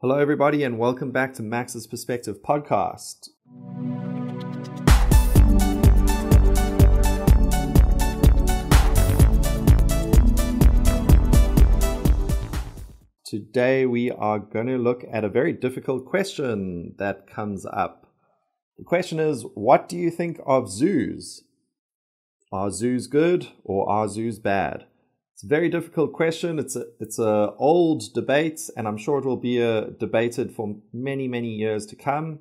Hello, everybody, and welcome back to Max's Perspective podcast. Today, we are going to look at a very difficult question that comes up. The question is, what do you think of zoos? Are zoos good or are zoos bad? It's a very difficult question. It's a old debate, and I'm sure it will be debated for many, many years to come.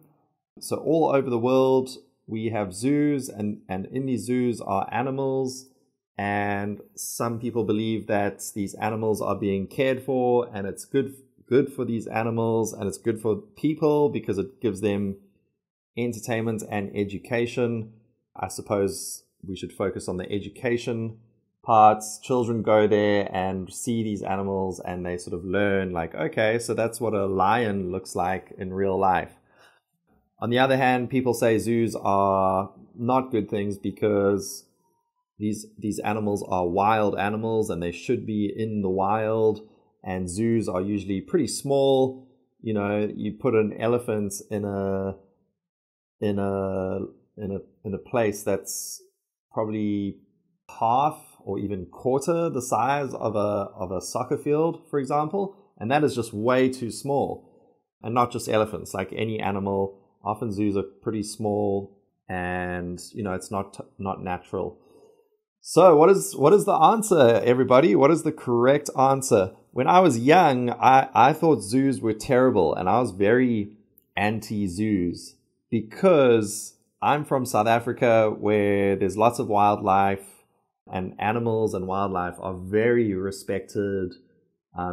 So all over the world, we have zoos, and in these zoos are animals, and some people believe that these animals are being cared for, and it's good for these animals, and it's good for people because it gives them entertainment and education. I suppose we should focus on the education parts. Children go there and see these animals and they sort of learn like, okay, so that's what a lion looks like in real life. On the other hand, people say zoos are not good things because these animals are wild animals and they should be in the wild, and zoos are usually pretty small. You know, you put an elephant in a place that's probably half or even quarter the size of a soccer field, for example, and that is just way too small. And not just elephants, like any animal. Often zoos are pretty small, and you know, it's not natural. So what is the answer, everybody? What is the correct answer? When I was young, I thought zoos were terrible, and I was very anti-zoos because I'm from South Africa, where there's lots of wildlife, and animals and wildlife are very respected.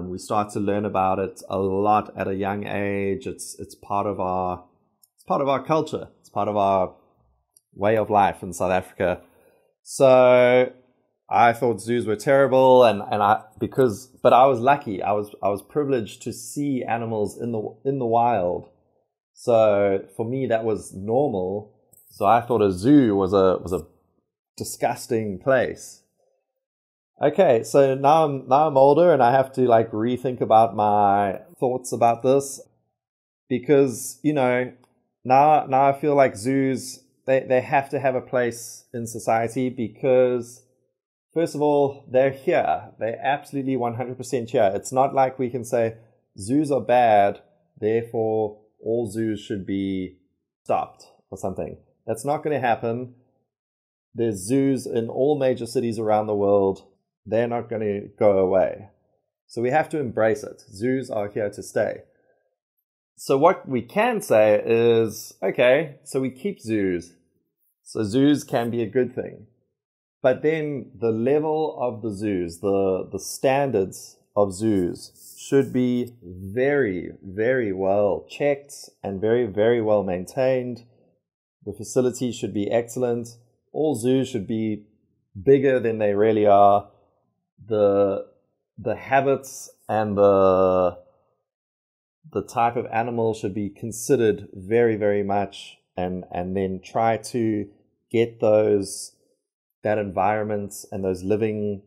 We start to learn about it a lot at a young age. It's part of our culture. It's part of our way of life in South Africa. So I thought zoos were terrible, but I was lucky. I was privileged to see animals in the wild. So for me, that was normal. So I thought a zoo was a disgusting place. Okay, so now I'm older and I have to like rethink about my thoughts about this, because you know, now I feel like zoos, they have to have a place in society because, first of all, they're here. They're absolutely 100% here. It's not like we can say zoos are bad, therefore all zoos should be stopped or something. That's not going to happen. There's zoos in all major cities around the world. They're not going to go away. So we have to embrace it. Zoos are here to stay. So what we can say is, okay, so we keep zoos. So zoos can be a good thing. But then the level of the zoos, the standards of zoos should be very, very well checked and very, very well maintained. The facilities should be excellent. All zoos should be bigger than they really are. The habits and the type of animal should be considered very, very much, and then try to get that environment and those living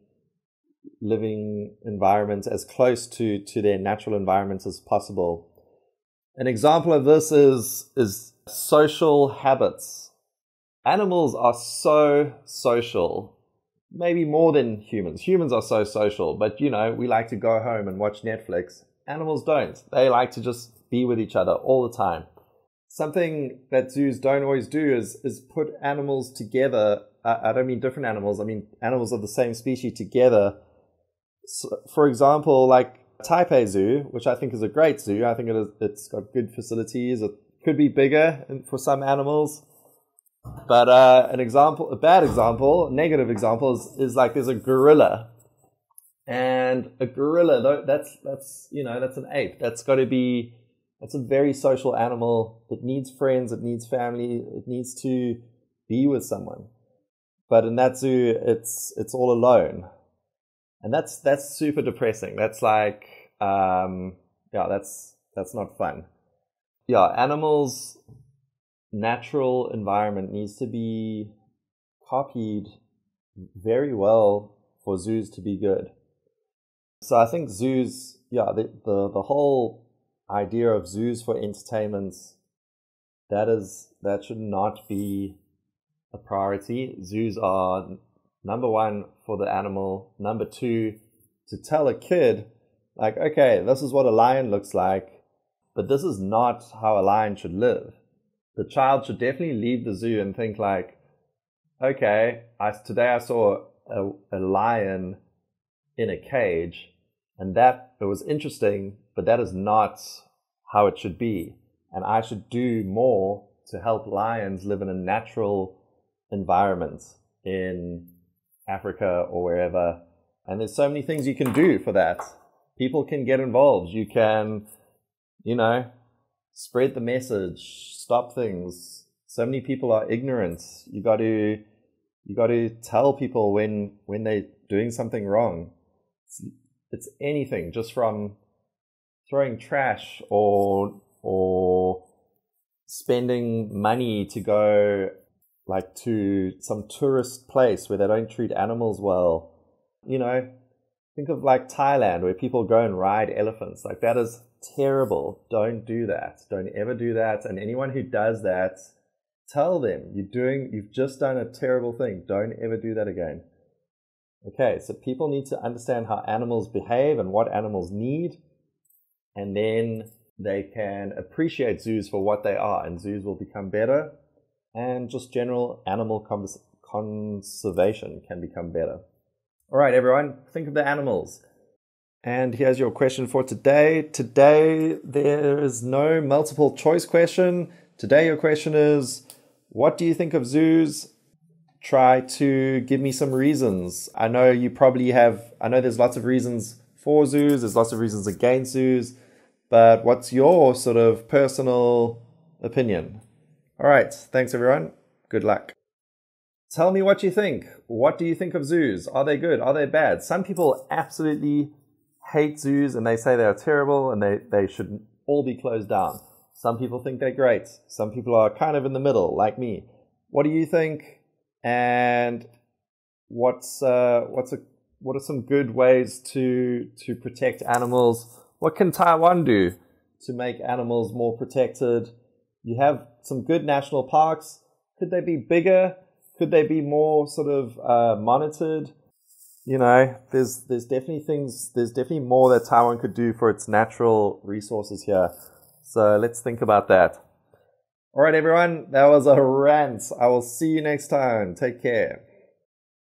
environments as close to their natural environments as possible. An example of this is social habits. Animals are so social, maybe more than humans. Humans are so social, but you know, we like to go home and watch Netflix. Animals don't. They like to just be with each other all the time. Something that zoos don't always do is put animals together. I don't mean different animals. I mean animals of the same species together. So, for example, like Taipei Zoo, which I think is a great zoo. I think it's got good facilities. It could be bigger for some animals. But a negative example is like there's a gorilla, and a gorilla, that's an ape. That's a very social animal. It needs friends, it needs family, it needs to be with someone. But in that zoo, it's all alone, and that's super depressing. That's like that's not fun. Yeah, animals' natural environment needs to be copied very well for zoos to be good. So I think zoos, the whole idea of zoos for entertainment, that should not be a priority. Zoos are number one for the animal. Number two, to tell a kid, like, okay, this is what a lion looks like, but this is not how a lion should live. The child should definitely leave the zoo and think like, okay, today I saw a lion in a cage, and that it was interesting, but that is not how it should be. And I should do more to help lions live in a natural environment in Africa or wherever. And there's so many things you can do for that. People can get involved. You can, spread the message, stop things. So many people are ignorant. You got to tell people when they're doing something wrong. It's anything, just from throwing trash or spending money to go like to some tourist place where they don't treat animals well. Think of like Thailand, where people go and ride elephants. Like, that is terrible. Don't do that. Don't ever do that. And anyone who does that, tell them you've just done a terrible thing. Don't ever do that again. Okay, so people need to understand how animals behave and what animals need, and then they can appreciate zoos for what they are, and zoos will become better, and just general animal conservation can become better. All right, everyone, think of the animals. And here's your question for today. Today, there is no multiple choice question. Today, your question is, what do you think of zoos? Try to give me some reasons. I know there's lots of reasons for zoos, there's lots of reasons against zoos, but what's your sort of personal opinion? All right, thanks everyone. Good luck. Tell me what you think. What do you think of zoos? Are they good? Are they bad? Some people absolutely hate zoos and they say they are terrible and they should all be closed down. Some people think they're great. Some people are kind of in the middle, like me. What do you think? And what are some good ways to protect animals? What can Taiwan do to make animals more protected? You have some good national parks. Could they be bigger? Could they be more sort of monitored? There's definitely more that Taiwan could do for its natural resources here. So let's think about that. All right, everyone, that was a rant. I will see you next time. Take care.